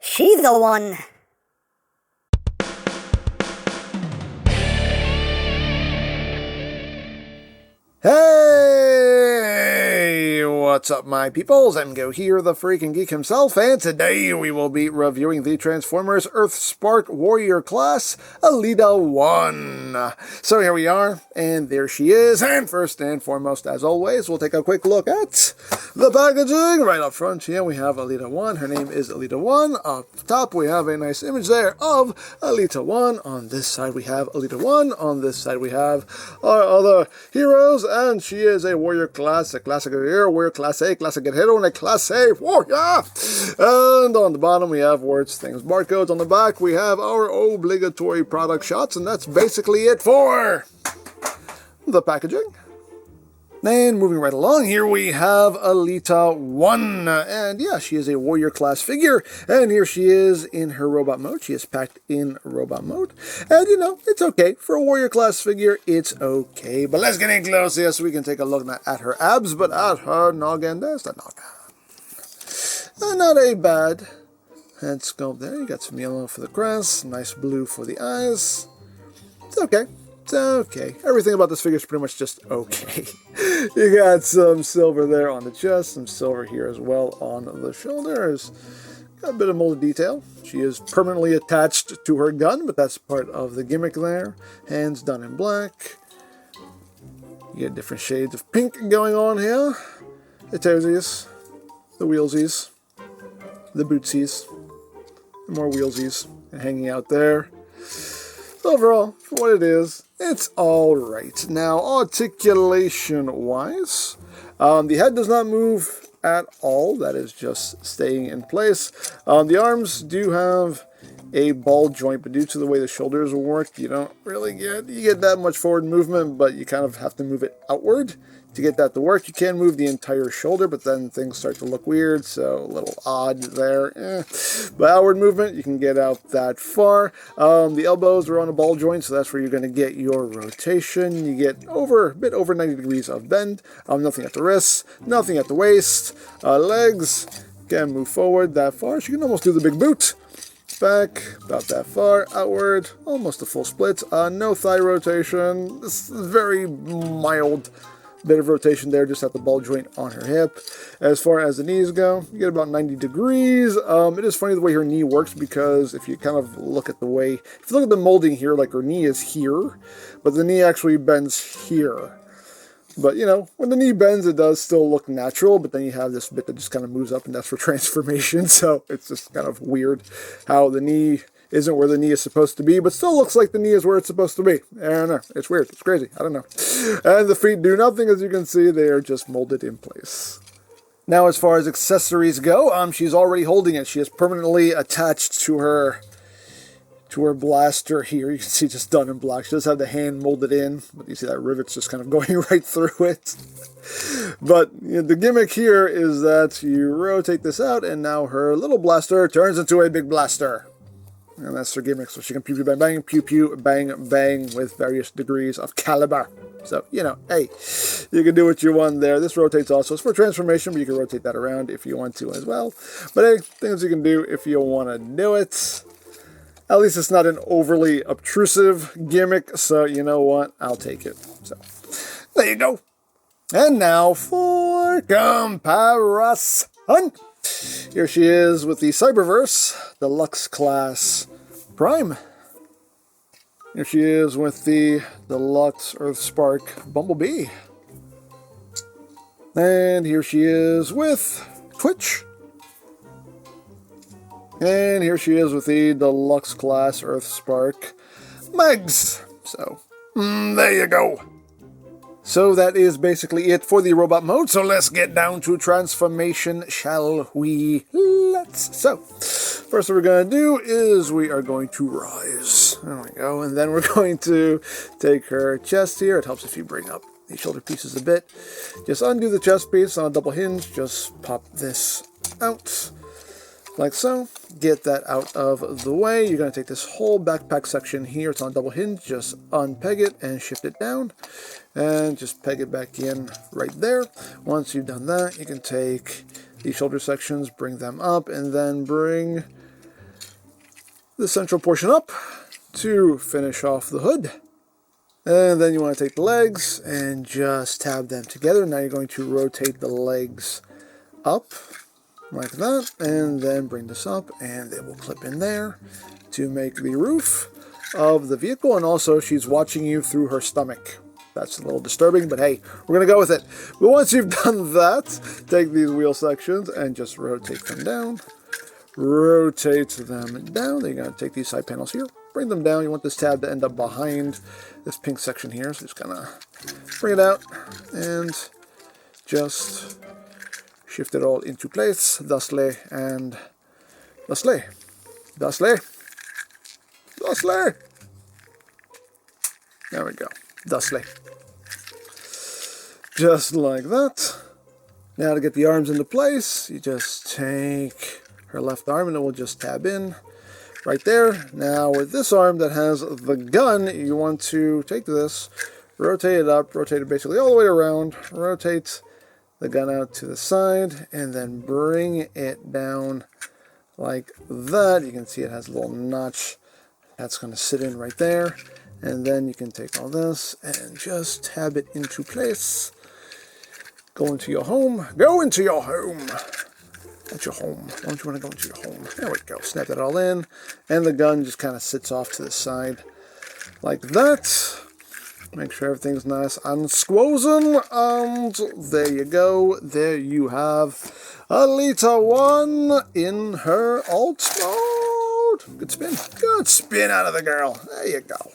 She the one. Hey, what's up my peoples? EmGo here, the freaking geek himself, and today we will be reviewing the Transformers Earthspark Warrior class, ELITA-1. So here we are, and there she is, and first and foremost, as always, we'll take a quick look at the packaging. Right up front here we have ELITA-1, her name is ELITA-1. Up top we have a nice image there of ELITA-1. On this side we have ELITA-1, on this side we have our other heroes, and she is a warrior class, a classic guerrero, warrior class A, classic guerrero, and a class A warrior. And on the bottom we have words, things, barcodes. On the back we have our obligatory product shots, and that's basically it for the packaging. And moving right along, here we have ELITA-1, and yeah, she is a warrior class figure, and here she is in her robot mode. She is packed in robot mode, and you know, it's okay. For a warrior class figure, it's okay. But let's get in close here so we can take a look not at her abs, but at her noggin. There's the noggin. Not a bad head sculpt there. You got some yellow for the crest, nice blue for the eyes. It's okay. It's okay. Everything about this figure is pretty much just okay. You got some silver there on the chest, some silver here as well on the shoulders. Got a bit of molded detail. She is permanently attached to her gun, but that's part of the gimmick there. Hands done in black. You get different shades of pink going on here. The toesies, the wheelsies, the bootsies, the more wheelsies hanging out there. Overall, for what it is, it's alright. Now, articulation-wise, the head does not move at all. That is just staying in place. The arms do have a ball joint, but due to the way the shoulders work, you don't really get that much forward movement, but you kind of have to move it outward to get that to work. You can move the entire shoulder, but then things start to look weird, so a little odd there. But outward movement, you can get out that far. The elbows are on a ball joint, so that's where you're going to get your rotation. You get a bit over 90 degrees of bend. Nothing at the wrists, nothing at the waist. Legs can move forward that far, so you can almost do the big boot. Back, about that far, outward, almost a full split. No thigh rotation. This is very mild bit of rotation there, just at the ball joint on her hip. As far as the knees go, you get about 90 degrees. It is funny the way her knee works, because if you kind of look at the way, if you look at the molding here, like her knee is here, but the knee actually bends here. But, you know, when the knee bends, it does still look natural, but then you have this bit that just kind of moves up, and that's for transformation, so it's just kind of weird how the knee isn't where the knee is supposed to be, but still looks like the knee is where it's supposed to be. I don't know. It's weird. It's crazy. I don't know. And the feet do nothing, as you can see. They are just molded in place. Now, as far as accessories go, she's already holding it. She is permanently attached to her blaster here. You can see just done in black. She does have the hand molded in, but you see that rivet's just kind of going right through it. But you know, the gimmick here is that you rotate this out, and now her little blaster turns into a big blaster. And that's her gimmick, so she can pew pew bang bang, pew pew bang bang with various degrees of caliber. So, you know, hey, you can do what you want there. This rotates also. It's for transformation, but you can rotate that around if you want to as well. But hey, things you can do if you want to do it. At least it's not an overly obtrusive gimmick, so you know what? I'll take it. So, there you go. And now for comparison. Here she is with the Cyberverse Deluxe Class Prime. Here she is with the Deluxe Earthspark Bumblebee. And here she is with Twitch. And here she is with the Deluxe Class Earthspark Megs. So, there you go. So that is basically it for the robot mode. So let's get down to transformation, shall we? So, first what we're going to do is we are going to rise. There we go. And then we're going to take her chest here. It helps if you bring up the shoulder pieces a bit. Just undo the chest piece on a double hinge. Just pop this out. Like so. Get that out of the way. You're going to take this whole backpack section here. It's on a double hinge. Just unpeg it and shift it down. And just peg it back in right there. Once you've done that, you can take these shoulder sections, bring them up, and then bring the central portion up to finish off the hood. And then you want to take the legs and just tab them together. Now you're going to rotate the legs up like that, and then bring this up, and they will clip in there to make the roof of the vehicle. And also, she's watching you through her stomach. That's a little disturbing, but hey, we're going to go with it. But once you've done that, take these wheel sections and just rotate them down. Rotate them down. Then you're going to take these side panels here, bring them down. You want this tab to end up behind this pink section here. So just kind of bring it out and just shift it all into place. Thusly and thusly. Thusly. Thusly. There we go. Thusly. Just like that. Now to get the arms into place, you just take her left arm and it will just tab in right there. Now with this arm that has the gun, you want to take this, rotate it up, rotate it basically all the way around, rotate the gun out to the side, and then bring it down like that. You can see it has a little notch that's going to sit in right there. And then you can take all this and just tab it into place. Go into your home. Go into your home. That's your home. Why don't you want to go into your home? There we go. Snap that all in. And the gun just kind of sits off to the side like that. Make sure everything's nice and squozen. And there you go. There you have ELITA-1 in her alt mode. Good spin. Good spin out of the girl. There you go.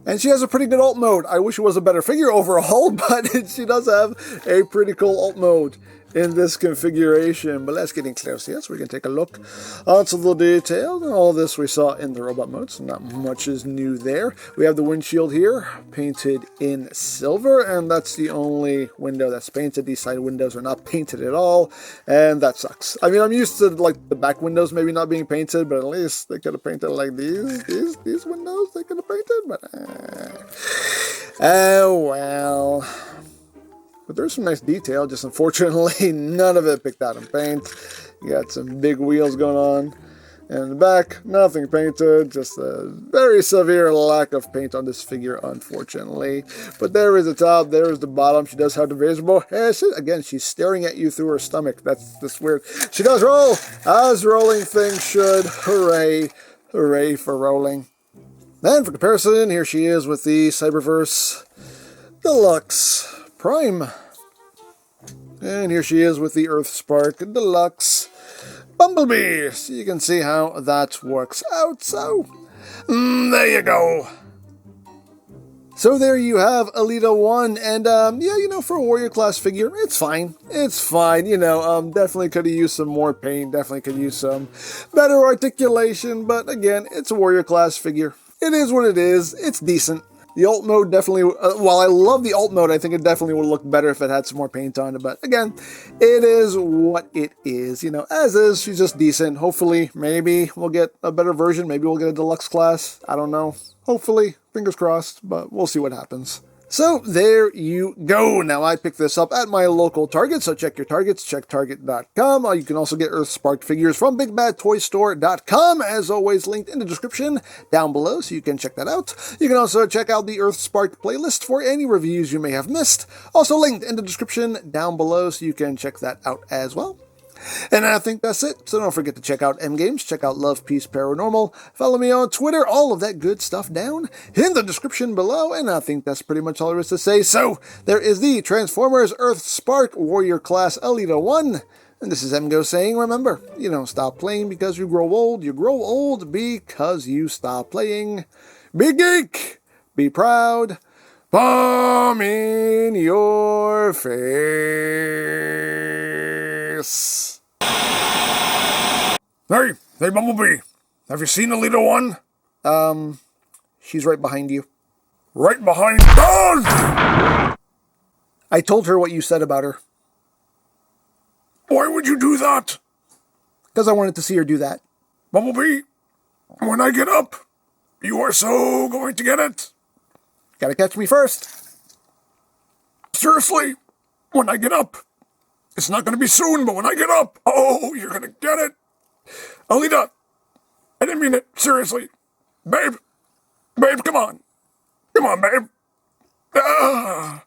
And she has a pretty good alt mode. I wish it was a better figure overall, but she does have a pretty cool alt mode in this configuration. But let's get in close here so we can take a look onto the detail. All this we saw in the robot mode, so not much is new there. We have the windshield here painted in silver, and that's the only window that's painted. These side windows are not painted at all, and that sucks. I mean, I'm used to like the back windows maybe not being painted, but at least they could have painted like these windows they could have painted, but oh well. But there's some nice detail, just unfortunately none of it picked out in paint. You got some big wheels going on. And in the back, nothing painted, just a very severe lack of paint on this figure, unfortunately. But there is the top, there is the bottom. She does have the visible hair. Again, she's staring at you through her stomach. That's weird. She does roll, as rolling things should. Hooray, hooray for rolling. And for comparison, here she is with the Cyberverse Deluxe Prime. And here she is with the Earthspark Deluxe Bumblebee. So you can see how that works out. So, there you go. So there you have ELITA-1, and yeah, you know, for a warrior class figure, it's fine. It's fine, you know, definitely could have used some more paint, definitely could use some better articulation, but again, it's a warrior class figure. It is what it is. It's decent. The alt mode definitely, while I love the alt mode, I think it definitely would look better if it had some more paint on it. But again, it is what it is. You know, as is, she's just decent. Hopefully, maybe we'll get a better version. Maybe we'll get a deluxe class. I don't know. Hopefully, fingers crossed, but we'll see what happens. So there you go. Now I picked this up at my local Target, so check your Targets, check Target.com. You can also get Earthspark figures from BigBadToyStore.com, as always linked in the description down below, so you can check that out. You can also check out the Earthspark playlist for any reviews you may have missed, also linked in the description down below, so you can check that out as well. And I think that's it. So don't forget to check out EmGo's, check out Love, Peace, Paranormal, follow me on Twitter, all of that good stuff down in the description below. And I think that's pretty much all there is to say. So there is the Transformers Earthspark Warrior Class ELITA-1. And this is EmGo saying, remember, you don't stop playing because you grow old because you stop playing. Be geek, be proud, bomb in your face. Hey, Bumblebee, have you seen ELITA-1? She's right behind you. Right behind us! I told her what you said about her. Why would you do that? Because I wanted to see her do that. Bumblebee, when I get up, you are so going to get it. Gotta catch me first. Seriously, when I get up. It's not going to be soon, but when I get up, oh, you're going to get it. ELITA, I didn't mean it. Seriously. Babe. Babe, come on. Come on, babe. Ah.